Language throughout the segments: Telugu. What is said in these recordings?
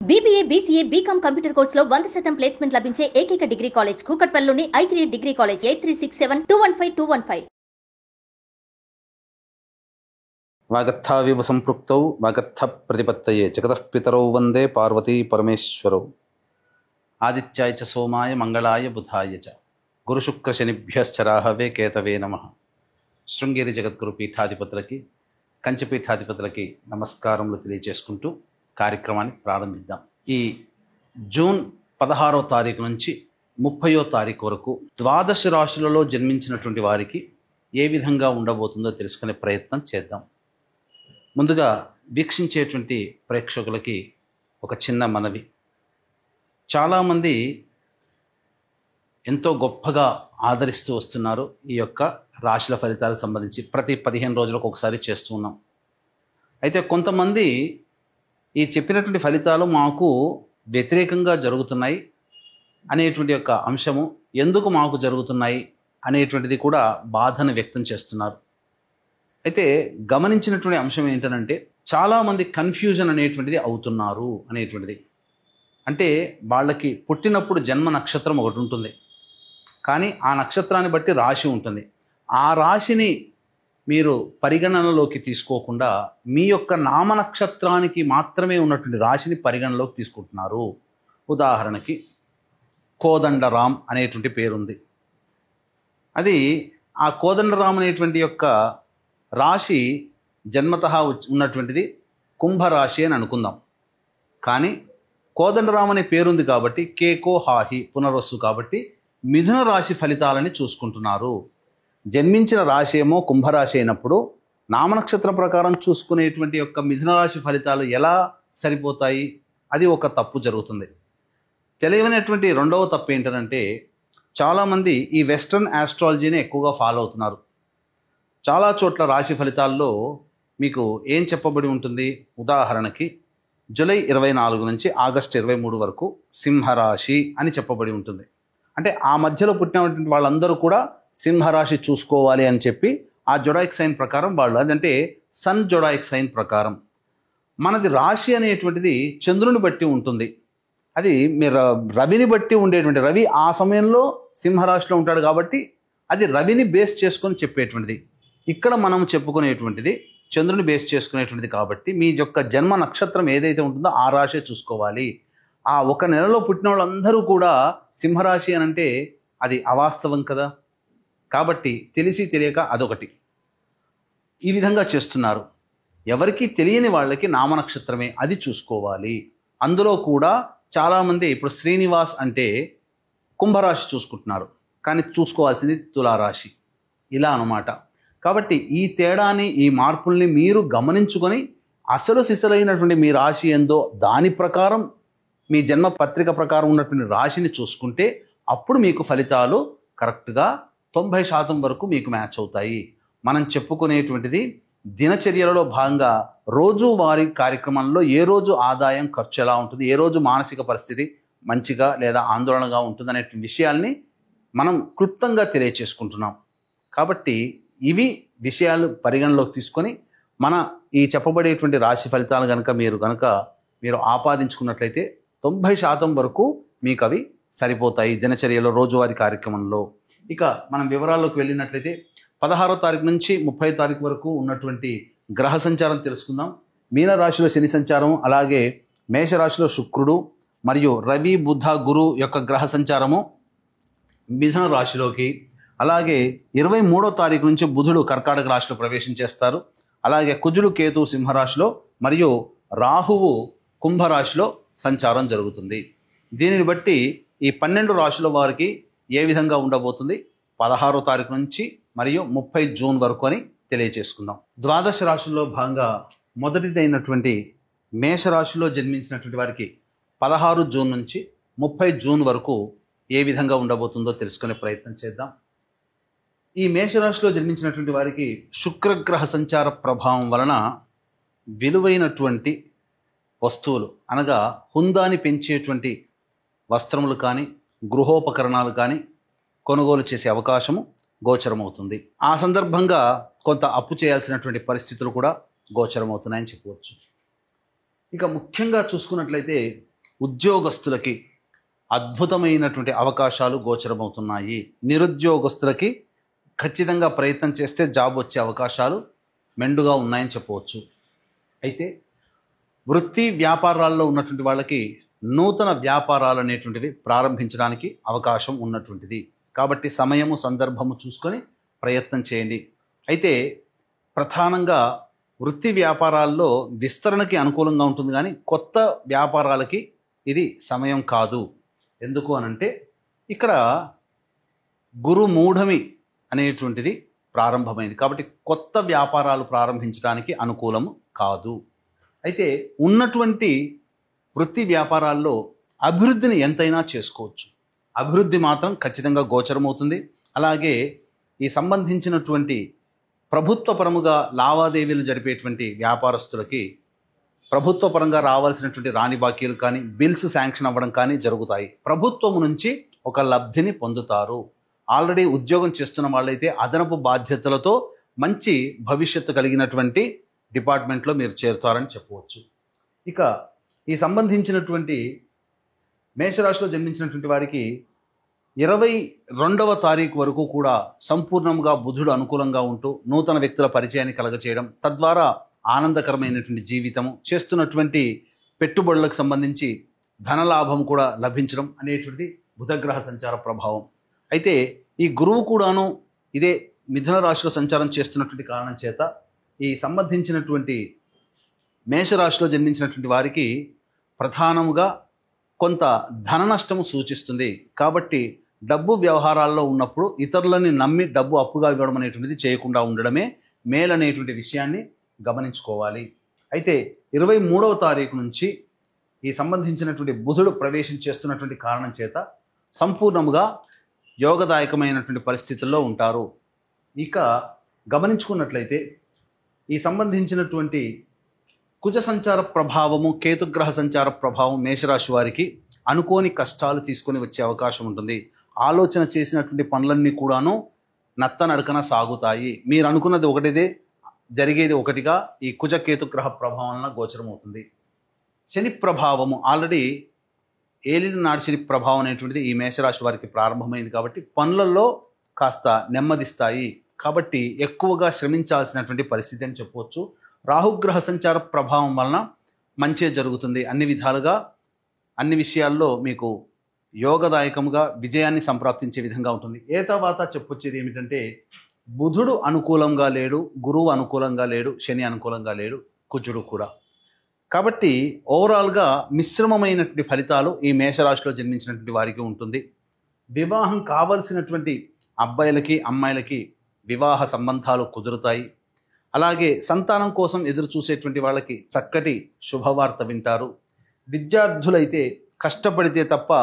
BBA, BCA, BCom కంప్యూటర్ కోర్సులో 100% ప్లేస్మెంట్ లభించే ఏకైక డిగ్రీ కాలేజ్ కూకట్పల్లిలోని i3 డిగ్రీ కాలేజ్ 8367215215. వాగర్థావివ సంపృక్తౌ వాగర్థ ప్రతిపత్తయే జగతః పితరౌ వందే పార్వతీ పరమేశ్వరౌ. ఆదిత్యాయ చ సోమాయ మంగళాయ బుధాయ చ గురుశుక్ర శనిభ్యశ్చ రాహవే కేతవే నమః. శృంగేరి జగద్గురు పీఠాధిపతులకి కంచి పీఠాధిపతులకి నమస్కారములు తెలియజేసుకుంటూ కార్యక్రమాన్ని ప్రారంభిద్దాం. ఈ జూన్ 16వ తారీఖు నుంచి 30వ తారీఖు వరకు ద్వాదశ రాశులలో జన్మించినటువంటి వారికి ఏ విధంగా ఉండబోతుందో తెలుసుకునే ప్రయత్నం చేద్దాం. ముందుగా వీక్షించేటువంటి ప్రేక్షకులకి ఒక చిన్న మనవి. చాలామంది ఎంతో గొప్పగా ఆదరిస్తూ వస్తున్నారు ఈ యొక్క రాశుల ఫలితాలకు సంబంధించి. ప్రతి 15 రోజులకు ఒకసారి చేస్తూ ఉన్నాం. అయితే కొంతమంది ఈ చెప్పినటువంటి ఫలితాలు మాకు వ్యతిరేకంగా జరుగుతున్నాయి అనేటువంటి యొక్క అంశము, ఎందుకు మాకు జరుగుతున్నాయి అనేటువంటిది కూడా బాధను వ్యక్తం చేస్తున్నారు. అయితే గమనించినటువంటి అంశం ఏంటంటే చాలామంది కన్ఫ్యూజన్ అనేటువంటిది అవుతున్నారు అనేటువంటిది. అంటే వాళ్ళకి పుట్టినప్పుడు జన్మ నక్షత్రం ఒకటి ఉంటుంది, కానీ ఆ నక్షత్రాన్ని బట్టి రాశి ఉంటుంది. ఆ రాశిని మీరు పరిగణనలోకి తీసుకోకుండా మీ యొక్క నామ నక్షత్రానికి మాత్రమే ఉన్నటువంటి రాశిని పరిగణనలోకి తీసుకుంటున్నారు. ఉదాహరణకి కోదండరాం అనేటువంటి పేరుంది. అది ఆ కోదండరాం అనేటువంటి యొక్క రాశి జన్మతః ఉన్నటువంటిది కుంభరాశి అని అనుకుందాం. కానీ కోదండరాం అనే పేరుంది కాబట్టి కేకో హాహి పునర్వసు కాబట్టి మిథున రాశి ఫలితాలని చూసుకుంటున్నారు. జన్మించిన రాశి ఏమో కుంభరాశి అయినప్పుడు నామనక్షత్రం ప్రకారం చూసుకునేటువంటి యొక్క మిథున రాశి ఫలితాలు ఎలా సరిపోతాయి? అది ఒక తప్పు జరుగుతుంది. తెలియనటువంటి రెండవ తప్పు ఏంటంటే చాలామంది ఈ వెస్ట్రన్ ఆస్ట్రాలజీని ఎక్కువగా ఫాలో అవుతున్నారు. చాలా చోట్ల రాశి ఫలితాల్లో మీకు ఏం చెప్పబడి ఉంటుంది? ఉదాహరణకి జూలై 24 నుంచి ఆగస్టు 23 వరకు సింహరాశి అని చెప్పబడి ఉంటుంది. అంటే ఆ మధ్యలో పుట్టినటువంటి వాళ్ళందరూ కూడా సింహరాశి చూసుకోవాలి అని చెప్పి ఆ జొడాయిక్ సైన్ ప్రకారం వాళ్ళు, అదంటే సన్ జొడాయిక్ సైన్ ప్రకారం. మనది రాశి అనేటువంటిది చంద్రుని బట్టి ఉంటుంది. అది మీరు రవిని బట్టి ఉండేటువంటి, రవి ఆ సమయంలో సింహరాశిలో ఉంటాడు కాబట్టి అది రవిని బేస్ చేసుకొని చెప్పేటువంటిది. ఇక్కడ మనం చెప్పుకునేటువంటిది చంద్రుని బేస్ చేసుకునేటువంటిది కాబట్టి మీ యొక్క జన్మ నక్షత్రం ఏదైతే ఉంటుందో ఆ రాశి చూసుకోవాలి. ఆ ఒక నెలలో పుట్టిన వాళ్ళందరూ కూడా సింహరాశి అని అంటే అది అవాస్తవం కదా. కాబట్టి తెలిసి తెలియక అదొకటి ఈ విధంగా చేస్తున్నారు. ఎవరికి తెలియని వాళ్ళకి నామనక్షత్రమే అది చూసుకోవాలి. అందులో కూడా చాలామంది ఇప్పుడు శ్రీనివాస్ అంటే కుంభరాశి చూసుకుంటున్నారు, కానీ చూసుకోవాల్సింది తులారాశి, ఇలా అన్నమాట. కాబట్టి ఈ తేడాని, ఈ మార్పుల్ని మీరు గమనించుకొని అసలు సిసలైనటువంటి మీ రాశి ఏందో దాని ప్రకారం మీ జన్మ పత్రిక ప్రకారం ఉన్నటువంటి రాశిని చూసుకుంటే అప్పుడు మీకు ఫలితాలు కరెక్ట్గా 90% వరకు మీకు మ్యాచ్ అవుతాయి. మనం చెప్పుకునేటువంటిది దినచర్యలలో భాగంగా రోజువారీ కార్యక్రమంలో ఏ రోజు ఆదాయం ఖర్చు ఎలా ఉంటుంది, ఏ రోజు మానసిక పరిస్థితి మంచిగా లేదా ఆందోళనగా ఉంటుంది అనే విషయాల్ని మనం క్లుప్తంగా తెలియచేసుకుంటున్నాం. కాబట్టి ఇవి విషయాలు పరిగణలోకి తీసుకొని మన ఈ చెప్పబడేటువంటి రాశి ఫలితాలు మీరు ఆపాదించుకున్నట్లయితే 90% వరకు మీకు అవి సరిపోతాయి దినచర్యలో రోజువారీ కార్యక్రమంలో. ఇక మనం వివరాల్లోకి వెళ్ళినట్లయితే 16వ తారీఖు నుంచి 30వ తారీఖు వరకు ఉన్నటువంటి గ్రహ సంచారం తెలుసుకుందాం. మీనరాశిలో శని సంచారం, అలాగే మేషరాశిలో శుక్రుడు మరియు రవి బుధ గురు యొక్క గ్రహ సంచారము మిథున రాశిలోకి, అలాగే 23వ తారీఖు నుంచి బుధుడు కర్కాటక రాశిలో ప్రవేశం చేస్తారు. అలాగే కుజుడు కేతు సింహరాశిలో మరియు రాహువు కుంభరాశిలో సంచారం జరుగుతుంది. దీనిని బట్టి ఈ 12 రాశుల వారికి ఏ విధంగా ఉండబోతుంది 16వ తారీఖు నుంచి మరియు 30 జూన్ వరకు అని తెలియజేసుకుందాం. ద్వాదశ రాశుల్లో భాగంగా మొదటిదైనటువంటి మేషరాశిలో జన్మించినటువంటి వారికి 16 జూన్ నుంచి 30 జూన్ వరకు ఏ విధంగా ఉండబోతుందో తెలుసుకునే ప్రయత్నం చేద్దాం. ఈ మేషరాశిలో జన్మించినటువంటి వారికి శుక్రగ్రహ సంచార ప్రభావం వలన విలువైనటువంటి వస్తువులు, అనగా హుందాని పెంచేటువంటి వస్త్రములు కానీ గృహోపకరణాలు కానీ కొనుగోలు చేసే అవకాశము గోచరమవుతుంది. ఆ సందర్భంగా కొంత అప్పు చేయాల్సినటువంటి పరిస్థితులు కూడా గోచరమవుతున్నాయని చెప్పవచ్చు. ఇక ముఖ్యంగా చూసుకున్నట్లయితే ఉద్యోగస్తులకి అద్భుతమైనటువంటి అవకాశాలు గోచరమవుతున్నాయి. నిరుద్యోగస్తులకి ఖచ్చితంగా ప్రయత్నం చేస్తే జాబ్ వచ్చే అవకాశాలు మెండుగా ఉన్నాయని చెప్పవచ్చు. అయితే వృత్తి వ్యాపారాల్లో ఉన్నటువంటి వాళ్ళకి నూతన వ్యాపారాలు అనేటువంటివి ప్రారంభించడానికి అవకాశం ఉన్నటువంటిది. కాబట్టి సమయము సందర్భము చూసుకొని ప్రయత్నం చేయండి. అయితే ప్రధానంగా వృత్తి వ్యాపారాల్లో విస్తరణకి అనుకూలంగా ఉంటుంది, కానీ కొత్త వ్యాపారాలకి ఇది సమయం కాదు. ఎందుకు అనంటే ఇక్కడ గురుమూఢమి అనేటువంటిది ప్రారంభమైంది, కాబట్టి కొత్త వ్యాపారాలు ప్రారంభించడానికి అనుకూలము కాదు. అయితే ఉన్నటువంటి వృత్తి వ్యాపారాల్లో అభివృద్ధిని ఎంతైనా చేసుకోవచ్చు. అభివృద్ధి మాత్రం ఖచ్చితంగా గోచరమవుతుంది. అలాగే ఈ సంబంధించినటువంటి ప్రభుత్వ పరముగా లావాదేవీలు జరిపేటువంటి వ్యాపారస్తులకి ప్రభుత్వ పరంగా రావాల్సినటువంటి రాని బాకీలు కానీ బిల్స్ శాంక్షన్ అవ్వడం కానీ జరుగుతాయి. ప్రభుత్వం నుంచి ఒక లబ్ధిని పొందుతారు. ఆల్రెడీ ఉద్యోగం చేస్తున్న వాళ్ళైతే అదనపు బాధ్యతలతో మంచి భవిష్యత్తు కలిగినటువంటి డిపార్ట్మెంట్లో మీరు చేరుతారని చెప్పవచ్చు. ఇక ఈ సంబంధించినటువంటి మేషరాశిలో జన్మించినటువంటి వారికి 22వ తారీఖు వరకు కూడా సంపూర్ణంగా బుధుడు అనుకూలంగా ఉంటూ నూతన వ్యక్తుల పరిచయాన్ని కలగచేయడం, తద్వారా ఆనందకరమైనటువంటి జీవితము, చేస్తున్నటువంటి పెట్టుబడులకు సంబంధించి ధనలాభం కూడా లభించడం అనేటువంటిది బుధగ్రహ సంచార ప్రభావం. అయితే ఈ గురువు కూడాను ఇదే మిథున రాశిలో సంచారం చేస్తున్నటువంటి కారణం చేత ఈ సంబంధించినటువంటి మేషరాశిలో జన్మించినటువంటి వారికి ప్రధానముగా కొంత ధన నష్టము సూచిస్తుంది. కాబట్టి డబ్బు వ్యవహారాల్లో ఉన్నప్పుడు ఇతరులని నమ్మి డబ్బు అప్పుగా ఇవ్వడం అనేటువంటిది చేయకుండా ఉండడమే మేలనేటువంటి విషయాన్ని గమనించుకోవాలి. అయితే 23వ తారీఖు నుంచి ఈ సంబంధించినటువంటి బుధుడు ప్రవేశం చేస్తున్నటువంటి కారణం చేత సంపూర్ణముగా యోగదాయకమైనటువంటి పరిస్థితుల్లో ఉంటారు. ఇక గమనించుకున్నట్లయితే ఈ సంబంధించినటువంటి కుజ సంచార ప్రభావము, కేతుగ్రహ సంచార ప్రభావం మేషరాశి వారికి అనుకోని కష్టాలు తీసుకొని వచ్చే అవకాశం ఉంటుంది. ఆలోచన చేసినటువంటి పనులన్నీ కూడాను నత్తనడకన సాగుతాయి. మీరు అనుకున్నది ఒకటిదే, జరిగేది ఒకటిగా ఈ కుజ కేతుగ్రహ ప్రభావం వలన గోచరమవుతుంది. శని ప్రభావము ఆల్రెడీ ఏలిన నాడు శని ప్రభావం అనేటువంటిది ఈ మేషరాశి వారికి ప్రారంభమైంది, కాబట్టి పనులలో కాస్త నెమ్మదిస్తాయి. కాబట్టి ఎక్కువగా శ్రమించాల్సినటువంటి పరిస్థితి అని చెప్పవచ్చు. రాహుగ్రహ సంచార ప్రభావం వలన మంచే జరుగుతుంది. అన్ని విధాలుగా అన్ని విషయాల్లో మీకు యోగదాయకముగా విజయాన్ని సంప్రాప్తించే విధంగా ఉంటుంది. ఏ తర్వాత చెప్పొచ్చేది ఏమిటంటే బుధుడు అనుకూలంగా లేడు, గురువు అనుకూలంగా లేడు, శని అనుకూలంగా లేడు, కుజుడు కూడా. కాబట్టి ఓవరాల్గా మిశ్రమమైనటువంటి ఫలితాలు ఈ మేషరాశిలో జన్మించినటువంటి వారికి ఉంటుంది. వివాహం కావలసినటువంటి అబ్బాయిలకి అమ్మాయిలకి వివాహ సంబంధాలు కుదురుతాయి. అలాగే సంతానం కోసం ఎదురు చూసేటువంటి వాళ్ళకి చక్కటి శుభవార్త వింటారు. విద్యార్థులైతే కష్టపడితే తప్ప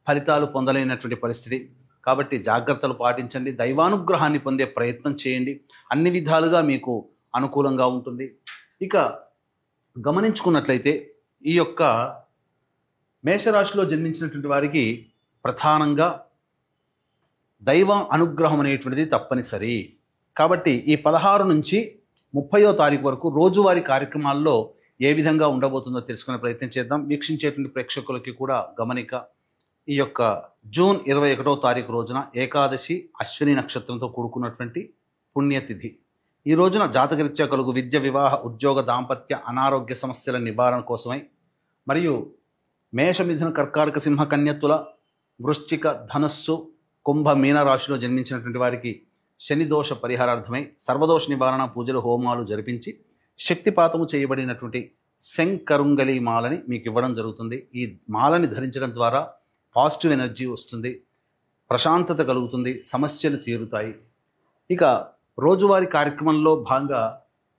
ఫలితాలు పొందలేనటువంటి పరిస్థితి, కాబట్టి జాగ్రత్తలు పాటించండి. దైవానుగ్రహాన్ని పొందే ప్రయత్నం చేయండి. అన్ని విధాలుగా మీకు అనుకూలంగా ఉంటుంది. ఇక గమనించుకున్నట్లయితే ఈ యొక్క మేషరాశిలో జన్మించినటువంటి వారికి ప్రధానంగా దైవ అనుగ్రహం అనేటువంటిది తప్పనిసరి. కాబట్టి ఈ 16 నుంచి 30వ తారీఖు వరకు రోజువారీ కార్యక్రమాల్లో ఏ విధంగా ఉండబోతుందో తెలుసుకునే ప్రయత్నం చేద్దాం. వీక్షించేటువంటి ప్రేక్షకులకి కూడా గమనిక, ఈ యొక్క జూన్ 21వ తారీఖు రోజున ఏకాదశి అశ్విని నక్షత్రంతో కూడుకున్నటువంటి పుణ్యతిథి. ఈ రోజున జాతకరీత్యా కలుగు విద్య, వివాహ, ఉద్యోగ, దాంపత్య, అనారోగ్య సమస్యల నివారణ కోసమై మరియు మేష, మిథున, కర్కాటక, సింహ, కన్యత్తుల, వృశ్చిక, ధనస్సు, కుంభ, మీన రాశిలో జన్మించినటువంటి వారికి శని దోష పరిహారార్థమై సర్వదోష నివారణ పూజలు, హోమాలు జరిపించి శక్తిపాతము చేయబడినటువంటి శంకరుంగలి మాలని మీకు ఇవ్వడం జరుగుతుంది. ఈ మాలని ధరించడం ద్వారా పాజిటివ్ ఎనర్జీ వస్తుంది, ప్రశాంతత కలుగుతుంది, సమస్యలు తీరుతాయి. ఇక రోజువారీ కార్యక్రమంలో భాగంగా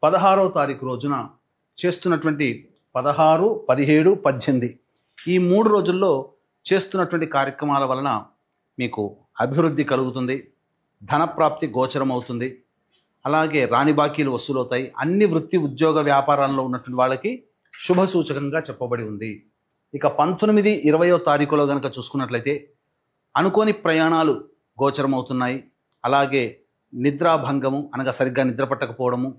16వ తారీఖు రోజున చేస్తున్నటువంటి 16, 17, 18 ఈ 3 రోజుల్లో చేస్తున్నటువంటి కార్యక్రమాల వలన మీకు అభివృద్ధి కలుగుతుంది, ధనప్రాప్తి గోచరం అవుతుంది. అలాగే రాని బాకీలు వసూలవుతాయి. అన్ని వృత్తి, ఉద్యోగ, వ్యాపారాల్లో ఉన్నటువంటి వాళ్ళకి శుభ సూచకంగా చెప్పబడి ఉంది. ఇక 19, 20వ తారీఖులో కనుక చూసుకున్నట్లయితే అనుకోని ప్రయాణాలు గోచరమవుతున్నాయి. అలాగే నిద్రాభంగము అనగా సరిగ్గా నిద్ర పట్టకపోవడము,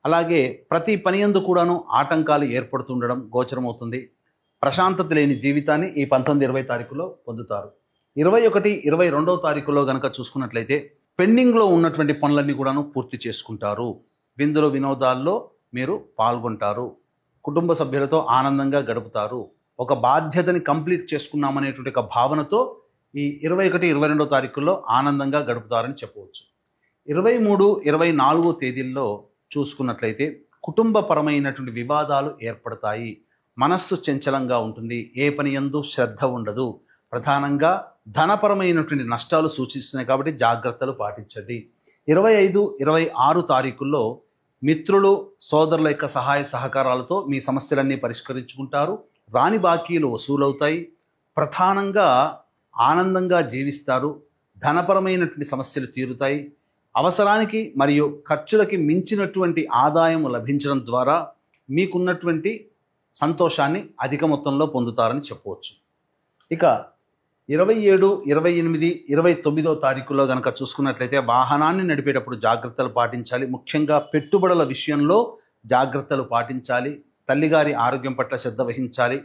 అలాగే ప్రతి పని యందు కూడాను ఆటంకాలు ఏర్పడుతుండడం గోచరమవుతుంది. ప్రశాంతత లేని జీవితాన్ని ఈ 19-20 తారీఖులో పొందుతారు. 21-22 తారీఖులో గనక చూసుకున్నట్లయితే పెండింగ్లో ఉన్నటువంటి పనులన్నీ కూడాను పూర్తి చేసుకుంటారు. విందులు వినోదాల్లో మీరు పాల్గొంటారు. కుటుంబ సభ్యులతో ఆనందంగా గడుపుతారు. ఒక బాధ్యతని కంప్లీట్ చేసుకున్నామనేటువంటి ఒక భావనతో ఈ 21-22 తారీఖుల్లో ఆనందంగా గడుపుతారని చెప్పవచ్చు. 23-24 తేదీల్లో చూసుకున్నట్లయితే కుటుంబపరమైనటువంటి వివాదాలు ఏర్పడతాయి. మనస్సు చంచలంగా ఉంటుంది. ఏ పని యందు శ్రద్ధ ఉండదు. ప్రధానంగా ధనపరమైనటువంటి నష్టాలు సూచిస్తున్నాయి కాబట్టి జాగ్రత్తలు పాటించండి. 25-26 తారీఖుల్లో మిత్రులు సోదరుల యొక్క సహాయ సహకారాలతో మీ సమస్యలన్నీ పరిష్కరించుకుంటారు. రాని బాకీలు వసూలవుతాయి. ప్రధానంగా ఆనందంగా జీవిస్తారు. ధనపరమైనటువంటి సమస్యలు తీరుతాయి. అవసరానికి మరియు ఖర్చులకి మించినటువంటి ఆదాయం లభించడం ద్వారా మీకున్నటువంటి సంతోషాన్ని అధిక మొత్తంలో పొందుతారని చెప్పవచ్చు. ఇక 27, 28, 29 తారీఖుల్లో కనుక చూసుకున్నట్లయితే వాహనాన్ని నడిపేటప్పుడు జాగ్రత్తలు పాటించాలి. ముఖ్యంగా పెట్టుబడుల విషయంలో జాగ్రత్తలు పాటించాలి. తల్లిగారి ఆరోగ్యం పట్ల శ్రద్ధ వహించాలి.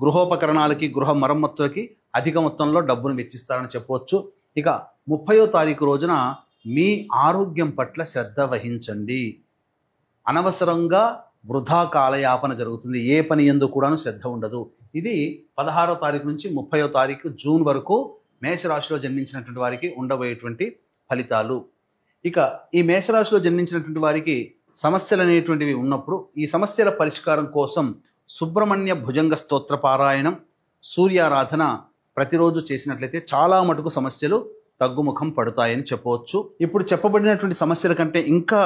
గృహోపకరణాలకి గృహ మరమ్మతులకి అధిక మొత్తంలో డబ్బును వెచ్చిస్తారని చెప్పవచ్చు. ఇక 30వ తారీఖు రోజున మీ ఆరోగ్యం పట్ల శ్రద్ధ వహించండి. అనవసరంగా వృధా కాలయాపన జరుగుతుంది. ఏ పని యందు కూడాను శ్రద్ధ ఉండదు. ఇది 16వ తారీఖు నుంచి 30వ తారీఖు జూన్ వరకు మేషరాశిలో జన్మించినటువంటి వారికి ఉండబోయేటువంటి ఫలితాలు. ఇక ఈ మేషరాశిలో జన్మించినటువంటి వారికి సమస్యలు అనేటువంటివి ఉన్నప్పుడు ఈ సమస్యల పరిష్కారం కోసం సుబ్రహ్మణ్య భుజంగ స్తోత్ర పారాయణం, సూర్యారాధన ప్రతిరోజు చేసినట్లయితే చాలా మటుకు సమస్యలు తగ్గుముఖం పడతాయని చెప్పవచ్చు. ఇప్పుడు చెప్పబడినటువంటి సమస్యల కంటే ఇంకా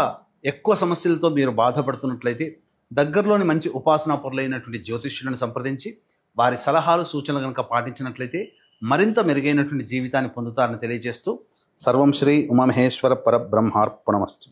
ఎక్కువ సమస్యలతో మీరు బాధపడుతున్నట్లయితే దగ్గరలోని మంచి ఉపాసనా పరులైనటువంటి జ్యోతిష్యులను సంప్రదించి వారి సలహాలు సూచనలు కనుక పాటించినట్లయితే మరింత మెరుగైనటువంటి జీవితాన్ని పొందుతారని తెలియజేస్తూ సర్వం శ్రీ ఉమామహేశ్వర పరబ్రహ్మార్పణమస్తు.